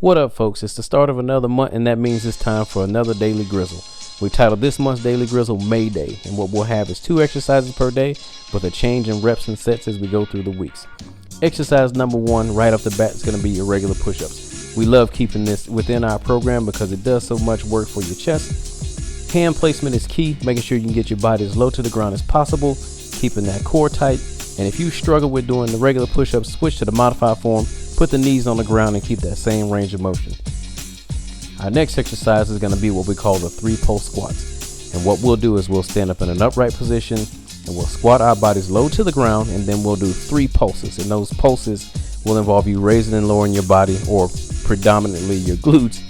What up, folks? It's the start of another month, and that means it's time for another Daily Grizzle. We titled this month's Daily Grizzle May Day, and what we'll have is 2 exercises per day with a change in reps and sets as we go through the weeks. Exercise number 1 right off the bat is going to be your regular push-ups. We love keeping this within our program because it does so much work for your chest. Hand placement is key, making sure you can get your body as low to the ground as possible, keeping that core tight. And if you struggle with doing the regular push-ups, switch to the modified form. Put the knees on the ground and keep that same range of motion. Our next exercise is going to be what we call the 3 pulse squats. And what we'll do is we'll stand up in an upright position and we'll squat our bodies low to the ground, and then we'll do 3 pulses. And those pulses will involve you raising and lowering your body, or predominantly your glutes,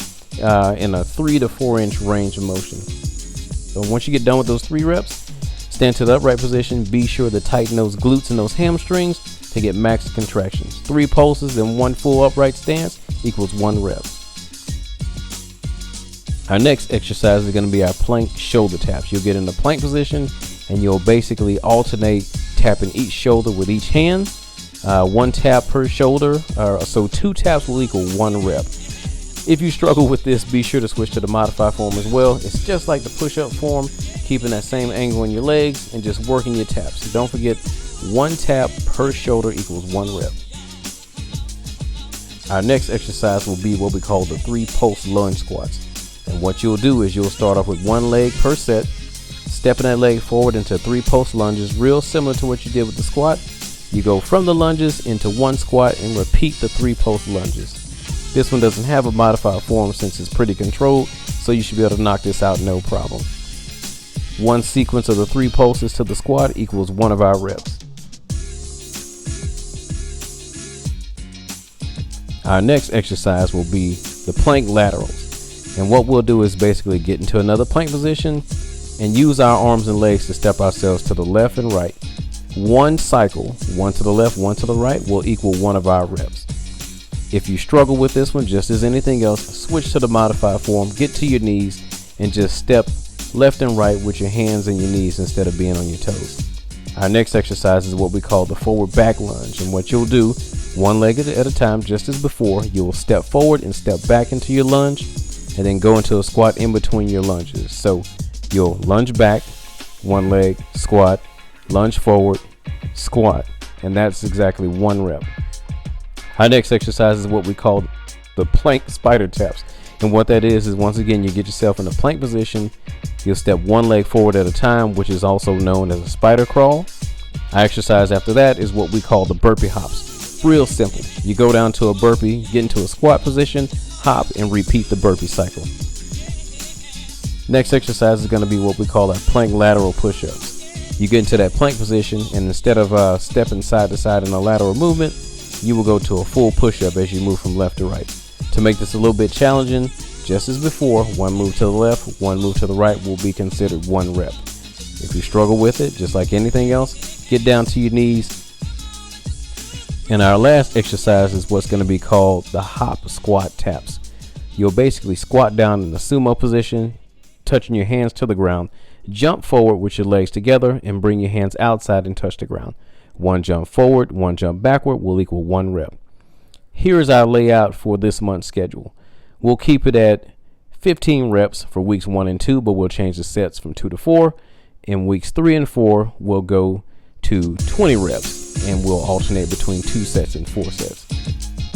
in a 3 to 4 inch range of motion. So once you get done with those 3 reps, stand to the upright position. Be sure to tighten those glutes and those hamstrings to get max contractions. 3 pulses and 1 full upright stance equals 1 rep. Our next exercise is going to be our plank shoulder taps. You'll get in the plank position and you'll basically alternate tapping each shoulder with each hand. 1 tap per shoulder, so 2 taps will equal 1 rep. If you struggle with this, be sure to switch to the modified form as well. It's just like the push-up form, keeping that same angle in your legs and just working your taps. So don't forget, 1 tap per shoulder equals 1 rep. Our next exercise will be what we call the 3 pulse lunge squats. And what you'll do is you'll start off with 1 leg per set, stepping that leg forward into 3 pulse lunges, real similar to what you did with the squat. You go from the lunges into 1 squat and repeat the 3 pulse lunges. This one doesn't have a modified form since it's pretty controlled, so you should be able to knock this out no problem. 1 sequence of the 3 pulses to the squat equals 1 of our reps. Our next exercise will be the plank laterals. And what we'll do is basically get into another plank position and use our arms and legs to step ourselves to the left and right. 1 cycle, 1 to the left, 1 to the right, will equal 1 of our reps. If you struggle with this one, just as anything else, switch to the modified form, get to your knees, and just step left and right with your hands and your knees instead of being on your toes. Our next exercise is what we call the forward back lunge. And what you'll do, 1 leg at a time, just as before, you will step forward and step back into your lunge, and then go into a squat in between your lunges. So you'll lunge back, 1 leg, squat, lunge forward, squat, and that's exactly 1 rep. Our next exercise is what we call the plank spider taps. And what that is once again, you get yourself in a plank position. You'll step 1 leg forward at a time, which is also known as a spider crawl. Our exercise after that is what we call the burpee hops. Real simple. You go down to a burpee, get into a squat position, hop, and repeat the burpee cycle. Next exercise is going to be what we call our plank lateral push-ups. You get into that plank position, and instead of stepping side to side in a lateral movement, you will go to a full push-up as you move from left to right. To make this a little bit challenging, just as before, 1 move to the left, 1 move to the right will be considered 1 rep. If you struggle with it, just like anything else, get down to your knees. And our last exercise is what's going to be called the hop squat taps. You'll basically squat down in the sumo position, touching your hands to the ground, jump forward with your legs together, and bring your hands outside and touch the ground. 1 jump forward, 1 jump backward will equal 1 rep. Here is our layout for this month's schedule. We'll keep it at 15 reps for weeks 1 and 2, but we'll change the sets from 2 to 4. In weeks 3 and 4, we'll go to 20 reps, and we'll alternate between 2 sets and 4 sets.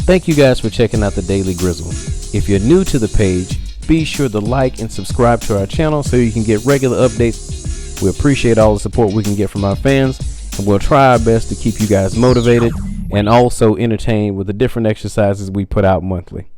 Thank you guys for checking out the Daily Grizzle. If you're new to the page, be sure to like and subscribe to our channel so you can get regular updates. We appreciate all the support we can get from our fans, and we'll try our best to keep you guys motivated and also entertained with the different exercises we put out monthly.